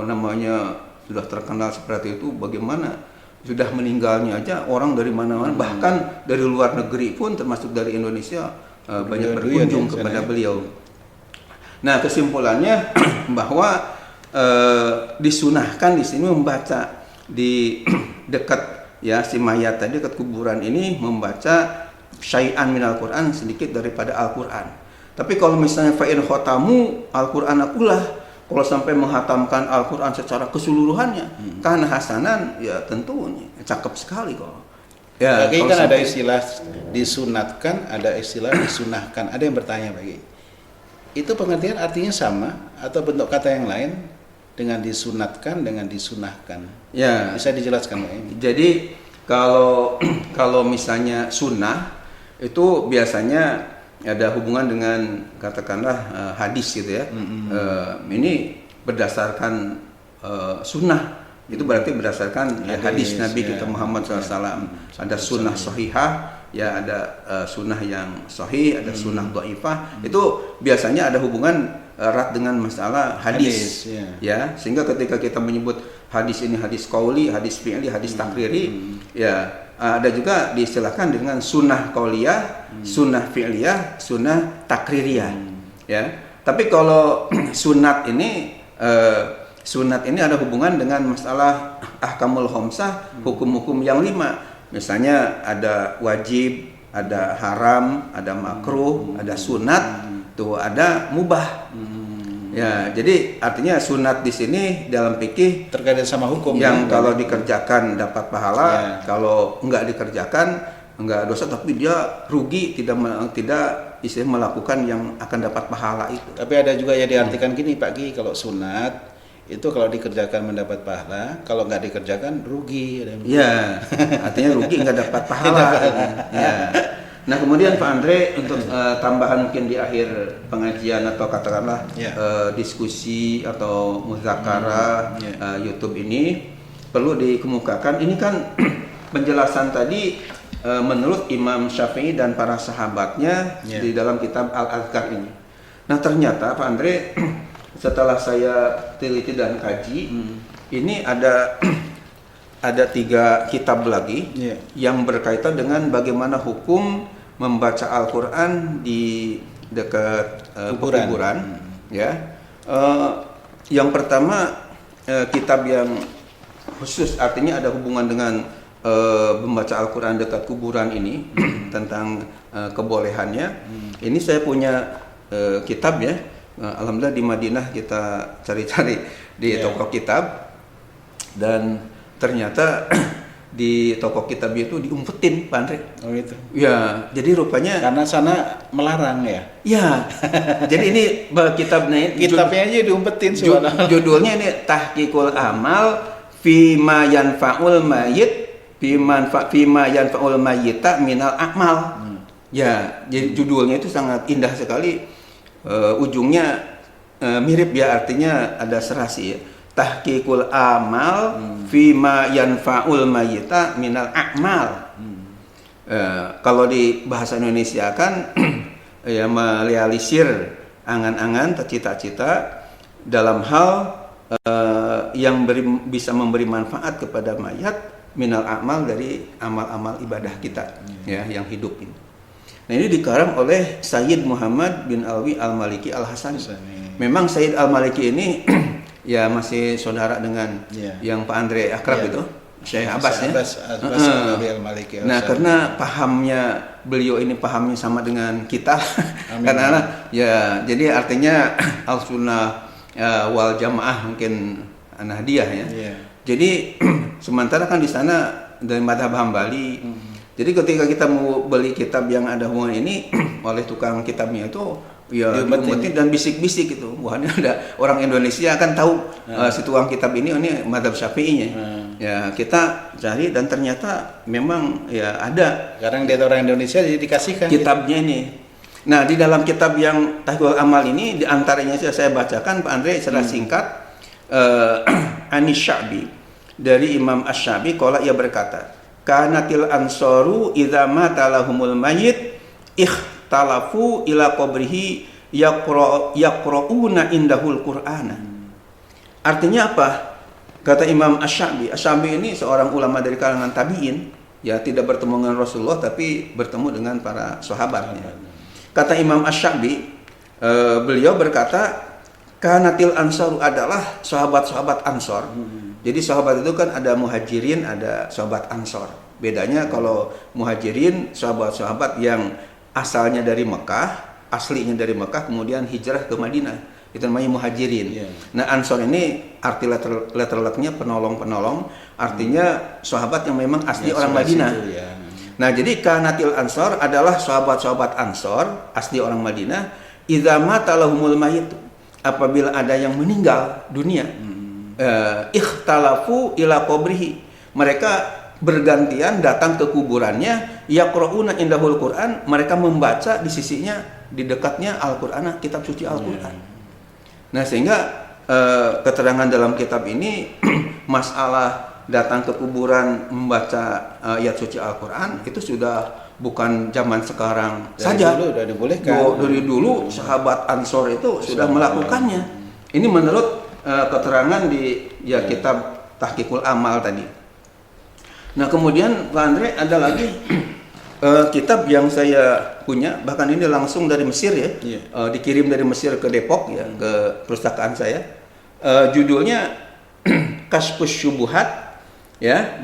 S1: namanya sudah terkenal seperti itu, bagaimana sudah meninggalnya aja orang dari mana-mana, bahkan dari luar negeri pun termasuk dari Indonesia banyak berkunjung kepada beliau. Nah, kesimpulannya bahwa disunahkan di sini membaca di dekat ya si mayat tadi, dekat kuburan ini membaca syai'an minal Quran, sedikit daripada Al-Quran. Tapi kalau misalnya fa'in khotamu Al-Quran akulah, kalau sampai menghatamkan Al-Quran secara keseluruhannya, karena hasanan, ya tentu cakep sekali kok.
S2: Ya, Pak Kiai kan ada
S1: sampai,
S2: istilah disunatkan, ada istilah disunahkan. Ada yang bertanya Pak Kiai, itu pengertian artinya sama atau bentuk kata yang lain dengan disunatkan dengan disunahkan?
S1: ya.
S2: Bisa dijelaskan Pak Kiai?
S1: Jadi kalau kalau misalnya sunnah itu biasanya ada hubungan dengan katakanlah hadis gitu ya. Ini berdasarkan sunnah, itu berarti berdasarkan hadis Nabi kita Muhammad SAW. Ada sunnah sahihah, ya ada sunnah yang sahih, ada sunnah dhaifah. Itu biasanya ada hubungan erat dengan masalah hadis, ya. Sehingga ketika kita menyebut hadis ini hadis qauli, hadis fi'li, hadis takriri, ya ada juga diistilahkan dengan sunnah qauliyah, sunnah fi'liyah, sunnah takririyah, ya. Tapi kalau sunat ini ada hubungan dengan masalah ahkamul khamsah, hukum-hukum yang 5. Misalnya ada wajib, ada haram, ada makruh, ada sunat, tuh ada mubah. Ya, jadi artinya sunat di sini dalam fikih
S2: Terkait sama hukum
S1: yang kalau dikerjakan dapat pahala, kalau enggak dikerjakan enggak dosa, tapi dia rugi, tidak istilah melakukan yang akan dapat pahala itu.
S2: Tapi ada juga yang diartikan gini Pak Ki, kalau sunat itu kalau dikerjakan mendapat pahala, kalau nggak dikerjakan rugi.
S1: Iya, artinya rugi nggak dapat pahala. Ya. Nah kemudian Pak Andre untuk tambahan mungkin di akhir pengajian atau katakanlah diskusi atau muzakarah YouTube ini perlu dikemukakan. Ini kan penjelasan tadi menurut Imam Syafi'i dan para sahabatnya di dalam kitab Al-Azkar ini. Nah ternyata Pak Andre setelah saya teliti dan kaji, ini ada 3 kitab lagi yang berkaitan dengan bagaimana hukum membaca Al-Quran di dekat kuburan. Ya, yang pertama kitab yang khusus, artinya ada hubungan dengan membaca Al-Quran dekat kuburan ini tentang kebolehannya. Ini saya punya kitab ya. Alhamdulillah di Madinah kita cari-cari di toko kitab, dan ternyata di toko kitab itu diumpetin Pak Andre.
S2: Oh gitu.
S1: Ya, jadi rupanya
S2: karena sana melarang ya.
S1: Ya. Jadi ini kitabnya
S2: aja diumpetin
S1: judulnya ini Tahqiqul Amal Fima Yanfa'ul Mayyit Fima Yanfa'ul Mayyita Minal A'mal. Ya, jadi judulnya itu sangat indah sekali. Ujungnya mirip ya, artinya ada serasi ya. Tahqiqul amal fima yanfa'ul mayyita minal a'mal. Kalau di bahasa Indonesia kan ya merealisir angan-angan, cita-cita dalam hal yang bisa memberi manfaat kepada mayat minal a'mal, dari amal-amal ibadah kita ya yang hidup ini. Nah ini dikarang oleh Sayyid Muhammad bin Alwi Al-Maliki Al-Hasani. Memang Sayyid Al-Maliki ini ya masih saudara dengan yang Pak Andre akrab itu, Syekh Abbas ya.
S2: Al-Maliki.
S1: Nah karena pahamnya beliau ini pahamnya sama dengan kita, karena ya jadi artinya Al-Sunnah wal Jamaah mungkin Nahdiyah ya. Jadi sementara kan di sana dari mazhab Hambali. Jadi ketika kita mau beli kitab yang ada hubungan ini oleh tukang kitabnya itu ya diumpetin dan bisik-bisik gitu. Wah, ini ada orang Indonesia akan tahu si tukang kitab ini mazhab Syafi'inya. Ya, kita cari dan ternyata memang ya ada.
S2: Sekarang dia orang Indonesia jadi dikasihkan
S1: kitabnya ini. Nah, di dalam kitab yang Tahqiqul Amal ini di antaranya saya bacakan Pak Andre secara singkat Anis Sya'bi, dari Imam Asy-Sya'bi qala, ia berkata, kanatil ansaru idza mata lahumul mayyit ikhtalafu ila qabrihi yaqra'una indahul qur'ana. Artinya apa? Kata Imam Asy-Sya'bi. Asy-Sya'bi ini seorang ulama dari kalangan tabi'in, ya tidak bertemu dengan Rasulullah tapi bertemu dengan para sahabatnya. Kata Imam Asy-Sya'bi, beliau berkata, kanatil ansaru adalah sahabat-sahabat Ansor. Jadi sahabat itu kan ada muhajirin, ada sahabat Ansor. Bedanya kalau muhajirin sahabat-sahabat yang asalnya dari Mekah, aslinya dari Mekah, kemudian hijrah ke Madinah, itu namanya muhajirin. Nah Ansor ini arti letter lucknya penolong-penolong, artinya sahabat yang memang asli orang Madinah. Nah, jadi kanatil ansor adalah sahabat-sahabat Ansor asli orang Madinah, idza mata lahumul mayit, apabila ada yang meninggal dunia, ikhtalafu ila qabrihi, mereka bergantian datang ke kuburannya, yaqrauna indahul Quran, mereka membaca di sisinya, di dekatnya Al-Qur'an, kitab suci Al-Qur'an. Nah, sehingga keterangan dalam kitab ini masalah datang ke kuburan membaca ayat suci Al-Quran itu sudah bukan zaman sekarang
S2: dari
S1: saja.
S2: Dulu udah dibolehkan.
S1: Dari dulu sahabat Ansor itu sudah melakukannya. Ini menurut keterangan di kitab Tahqiqul Amal tadi. Nah, kemudian Pak Andre ada lagi kitab yang saya punya, bahkan ini langsung dari Mesir ya, dikirim dari Mesir ke Depok ya, ke perpustakaan saya. Judulnya Kasfus Syubuhat ya,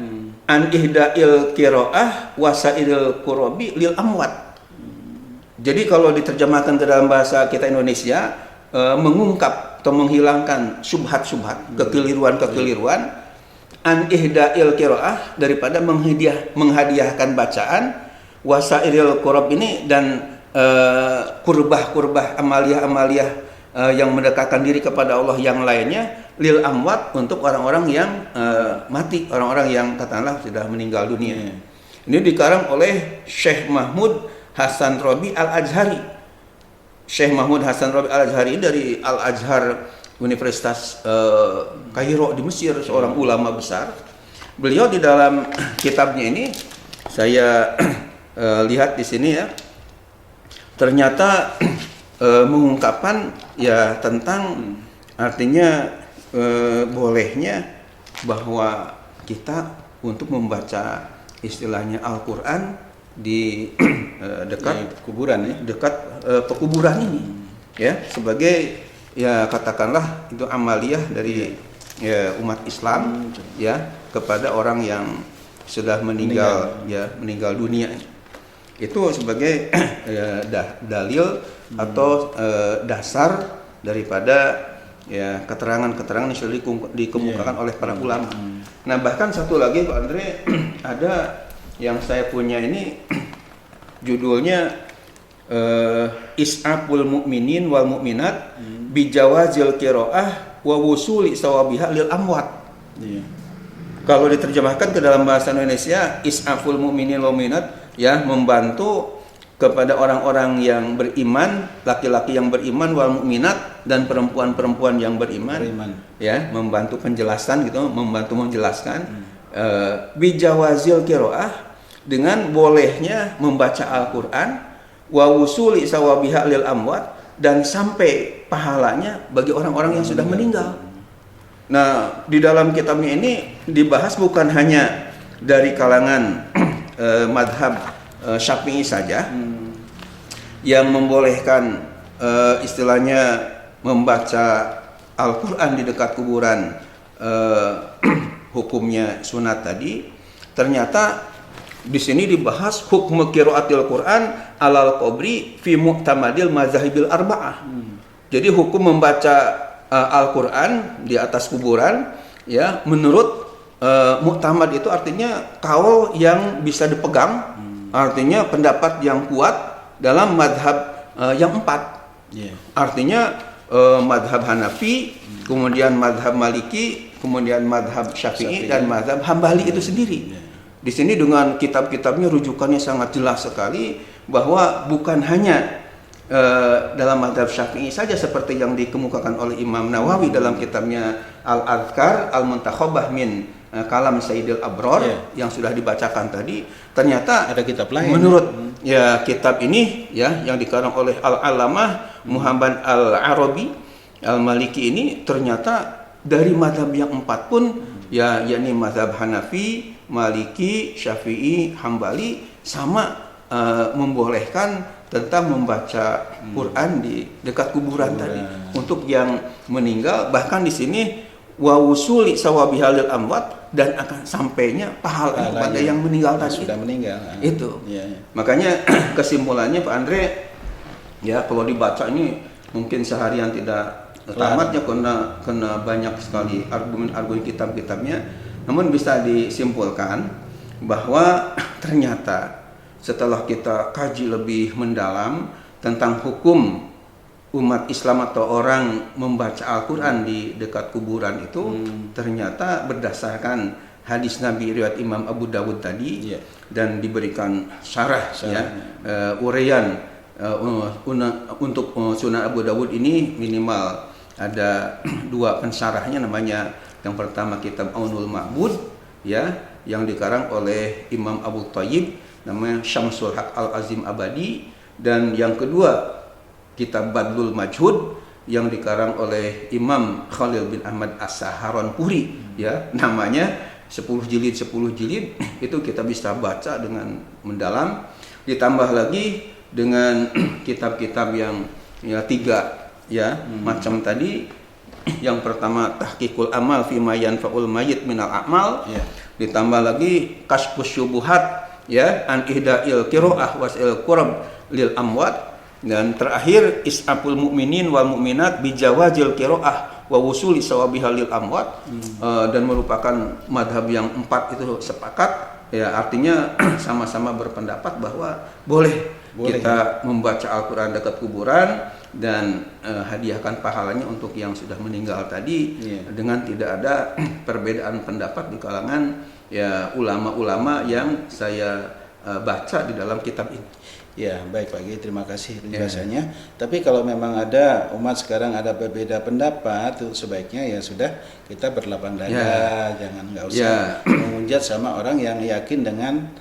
S1: an ihda'il qiraah wasailil qurabi lil amwat. Jadi kalau diterjemahkan ke dalam bahasa kita Indonesia, mengungkap atau menghilangkan syubhat-syubhat, kekeliruan-kekeliruan, an ihda'il qiraah, daripada menghadiahkan bacaan, wasailil qurab ini, dan kurbah-kurbah, amaliyah-amaliyah yang mendekatkan diri kepada Allah yang lainnya, lil amwat, untuk orang-orang yang mati, orang-orang yang katakanlah sudah meninggal dunia. Ini dikarang oleh Syekh Mahmud Hasan Robi Al-Azhari. Syekh Mahmud Hasan Robi Al-Azhari dari Al-Azhar Universitas Kairo di Mesir, seorang ulama besar. Beliau di dalam kitabnya ini, saya lihat di sini ya, ternyata mengungkapkan ya tentang artinya bolehnya bahwa kita untuk membaca istilahnya Al-Quran di dekat
S2: kuburan ya,
S1: dekat pekuburan ini ya, sebagai ya katakanlah itu amaliyah dari ya, umat Islam ya kepada orang yang sudah meninggal dunia. Itu sebagai dalil atau dasar daripada ya keterangan-keterangan yang sudah dikemukakan oleh para ulama. Nah, bahkan satu lagi Pak Andre, ada yang saya punya ini judulnya Is'aful Mu'minin wal Mu'minat bijawazil qiraah wa wusuli sawabiha lil amwat. Kalau diterjemahkan ke dalam bahasa Indonesia, Is'aful Mu'minin wal Mu'minat ya, membantu kepada orang-orang yang beriman, laki-laki yang beriman, wal mu'minat, dan perempuan-perempuan yang beriman. Ya, membantu penjelasan gitu, membantu menjelaskan bijawazil qiraah, dengan bolehnya membaca Al-Qur'an, wa wusuli sawabiha lil amwat, dan sampai pahalanya bagi orang-orang yang sudah meninggal. Nah, di dalam kitabnya ini dibahas bukan hanya dari kalangan madhab Syafi'i saja yang membolehkan istilahnya membaca Al-Quran di dekat kuburan, hukumnya sunat tadi. Ternyata di sini dibahas hukum qiraatil Quran alal qabri fi mu'tamadil mazahibil arba'ah. Jadi hukum membaca Al-Quran di atas kuburan ya, menurut mu'tamad itu artinya kaul yang bisa dipegang, artinya pendapat yang kuat dalam madhab yang 4. Artinya madhab Hanafi, kemudian madhab Maliki, kemudian madhab Syafi'i, dan madhab Hambali itu sendiri. Di sini dengan kitab-kitabnya rujukannya sangat jelas sekali bahwa bukan hanya dalam madhab Syafi'i saja seperti yang dikemukakan oleh Imam Nawawi dalam kitabnya Al-Adhkar Al-Muntakhabah min Kalam Sayyidil Abror yang sudah dibacakan tadi. Ternyata
S2: ada kitab lain
S1: menurut ya kitab ini ya, yang dikarang oleh Al-Alamah Muhammad Al-Arabi Al-Maliki ini, ternyata dari madhab yang 4 pun ya, yakni madhab Hanafi, Maliki, Syafi'i, Hambali, sama membolehkan tentang membaca Quran di dekat kuburan tadi untuk yang meninggal. Bahkan di sini wa wusuli sawabiha lil amwat, dan akan sampainya pahala kepada yang meninggal tadi.
S2: Sudah meninggal.
S1: Itu. Makanya kesimpulannya Pak Andre ya, kalau dibaca ini mungkin seharian tidak tamat ya, karena banyak sekali argumen-argumen kitab-kitabnya. Namun bisa disimpulkan bahwa ternyata setelah kita kaji lebih mendalam tentang hukum umat Islam atau orang membaca Al-Quran di dekat kuburan itu, ternyata berdasarkan hadis Nabi riwayat Imam Abu Dawud tadi, dan diberikan syarah uraian untuk Sunan Abu Dawud ini minimal ada 2 pensyarahnya, namanya yang pertama kitab Aunul Ma'bud yang dikarang oleh Imam Abu Thayyib, namanya Syamsul Haq Al-Azim Abadi, dan yang kedua kitab Badlul Majhud yang dikarang oleh Imam Khalil bin Ahmad As-Saharanpuri, namanya 10 jilid itu kita bisa baca dengan mendalam, ditambah lagi dengan kitab-kitab yang 3 macam tadi. Yang pertama Tahqiqul Amal fi ma yanfa'ul mayyit minal a'mal, ditambah lagi Kashfus Syubuhat an Ihda'il Qiraah was'il Qurab lil Amwat, dan terakhir Is'aful Mu'minin wal Mu'minat bijawazil Qiraah wa wusuli sawabiha lil Amwat, dan merupakan madhab yang 4 itu sepakat, artinya sama-sama berpendapat bahwa boleh kita membaca Al-Quran dekat kuburan dan hadiahkan pahalanya untuk yang sudah meninggal tadi, dengan tidak ada perbedaan pendapat di kalangan ulama-ulama yang saya baca di dalam kitab ini.
S2: Ya, baik Pak Kiai, terima kasih penjelasannya. Tapi kalau memang ada umat sekarang ada berbeda pendapat, itu sebaiknya ya sudah kita berlapang dada, jangan nggak usah menghujat sama orang yang yakin dengan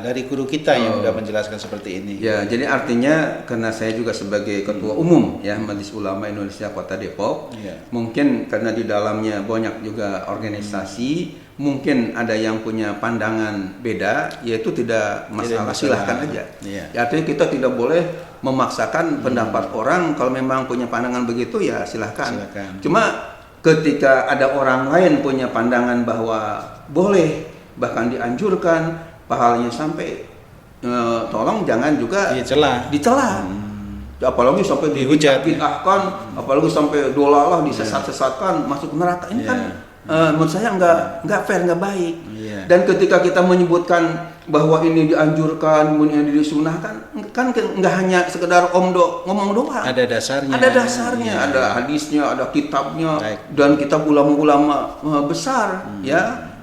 S2: dari guru kita yang sudah menjelaskan seperti ini.
S1: Ya, jadi artinya karena saya juga sebagai ketua umum Majelis Ulama Indonesia Kota Depok, mungkin karena di dalamnya banyak juga organisasi, mungkin ada yang punya pandangan beda, yaitu tidak masalah, silahkan aja. Artinya kita tidak boleh memaksakan pendapat orang, kalau memang punya pandangan begitu ya silahkan. Cuma ketika ada orang lain punya pandangan bahwa boleh, bahkan dianjurkan, pahalanya sampai, tolong jangan juga dicela. Apalagi sampai dihujat, bid'ahkan, apalagi sampai dolalah, disesat-sesatkan, masuk neraka. Ini kan menurut saya nggak fair, nggak baik. Dan ketika kita menyebutkan bahwa ini dianjurkan, ini disunahkan, kan nggak hanya sekedar ngomong doang.
S2: Ada dasarnya.
S1: Ada hadisnya, ada kitabnya, dan kitab ulama-ulama besar,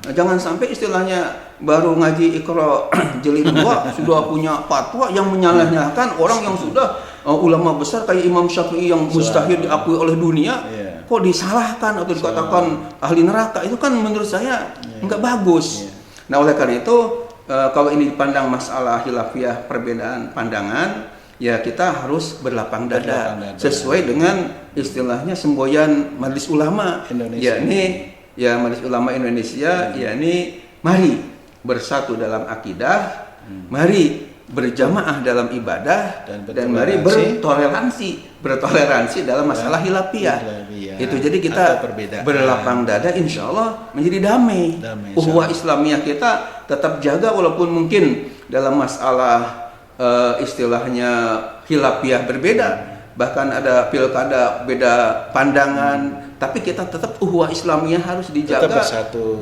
S1: Jangan sampai istilahnya baru ngaji Iqra jilid 2 sudah punya fatwa yang menyalahkan orang yang sudah ulama besar kayak Imam Syafi'i yang mustahil diakui oleh dunia, kok disalahkan atau dikatakan ahli neraka. Itu kan menurut saya nggak bagus. Nah, oleh karena itu kalau ini dipandang masalah khilafiyah, perbedaan pandangan, ya kita harus berlapang dada sesuai dengan istilahnya semboyan Majelis Ulama Indonesia. Majelis Ulama Indonesia, yakni mari bersatu dalam akidah, mari berjamaah dalam ibadah, dan mari bertoleransi dalam masalah khilafiyah. Itu jadi kita berlapang dada, insya Allah menjadi damai. Ukhuwah Islamiyah kita tetap jaga, walaupun mungkin dalam masalah istilahnya khilafiyah berbeda, bahkan ada pilkada beda pandangan, tapi kita tetap ukhuwah Islamiyah harus dijaga,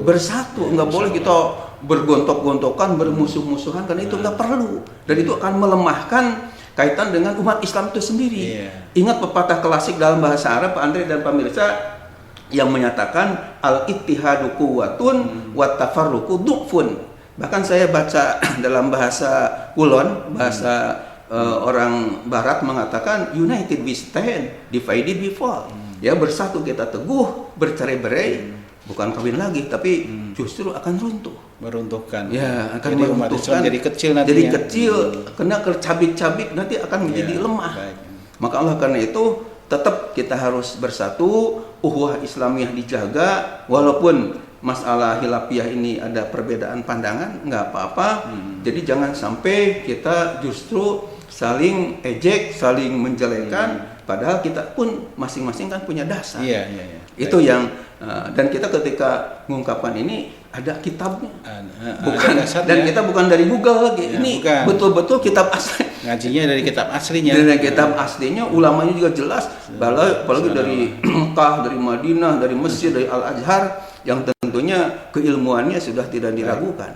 S1: bersatu. Nggak boleh kita bergontok-gontokan, bermusuh-musuhan, karena itu nggak perlu, dan itu akan melemahkan kaitan dengan umat Islam itu sendiri. Ingat pepatah klasik dalam bahasa Arab, Pak Andre dan pemirsa, yang menyatakan al-ittihadu quwwatun wa tafarruqu du'fun. Bahkan saya baca dalam bahasa Kulon, bahasa orang Barat mengatakan united we stand, divided we fall. Bersatu kita teguh, bercerai-berai bukan kawin lagi, tapi justru akan runtuh,
S2: meruntuhkan.
S1: Akan
S2: jadi
S1: meruntuhkan,
S2: jadi kecil nantinya.
S1: Jadi kecil, kena tercabik-cabik nanti akan menjadi lemah. Maka Allah karena itu tetap kita harus bersatu, ukhuwah Islamiyah dijaga, walaupun masalah khilafiyah ini ada perbedaan pandangan, nggak apa-apa. Jadi jangan sampai kita justru saling ejek, saling menjelekan, padahal kita pun masing-masing kan punya dasar. Itu yang dan kita ketika mengungkapkan ini ada kitabnya, dan kita bukan dari Google lagi. Ini betul-betul kitab asli.
S2: Ngajinya dari kitab aslinya.
S1: Dari kitab aslinya, ulamanya juga jelas. Apalagi dari Mekah, dari Madinah, dari Mesir, dari Al Azhar, yang tentunya keilmuannya sudah tidak diragukan.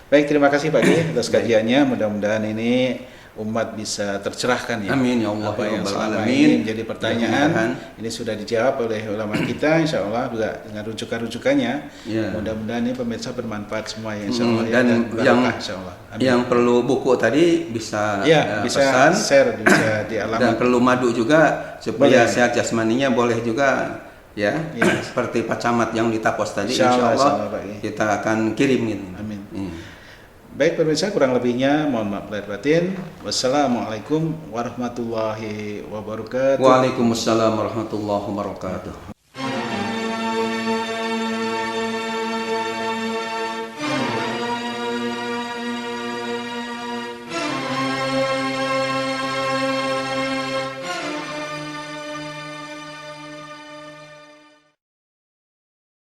S2: Baik, terima kasih Pak Kiai atas kajiannya. Mudah-mudahan ini umat bisa tercerahkan ya.
S1: Amin ya Allah
S2: Apa
S1: ya
S2: yang
S1: Rabbal
S2: selama
S1: alamin.
S2: ini menjadi pertanyaan
S1: Mudah-mudahan.
S2: ini sudah dijawab oleh ulama kita, insya Allah juga dengan rujukan-rujukannya.
S1: Ya.
S2: Mudah-mudahan ini pemirsa bermanfaat semua ya, insya Allah.
S1: Dan yang
S2: insya Allah. Amin.
S1: yang perlu buku tadi bisa
S2: bisa
S1: pesan,
S2: share, bisa di alamat.
S1: dan perlu madu juga supaya
S2: Boleh.
S1: sehat jasmaninya, boleh juga ya,
S2: Ya.
S1: seperti Pak Camat yang di Tapos tadi,
S2: Insya Allah,
S1: insya Allah
S2: Pak Kiai.
S1: kita akan kirimin.
S2: Amin. Baik pemirsa, kurang lebihnya mohon maaf lahir batin. Wassalamualaikum warahmatullahi wabarakatuh.
S1: Waalaikumsalam warahmatullahi wabarakatuh.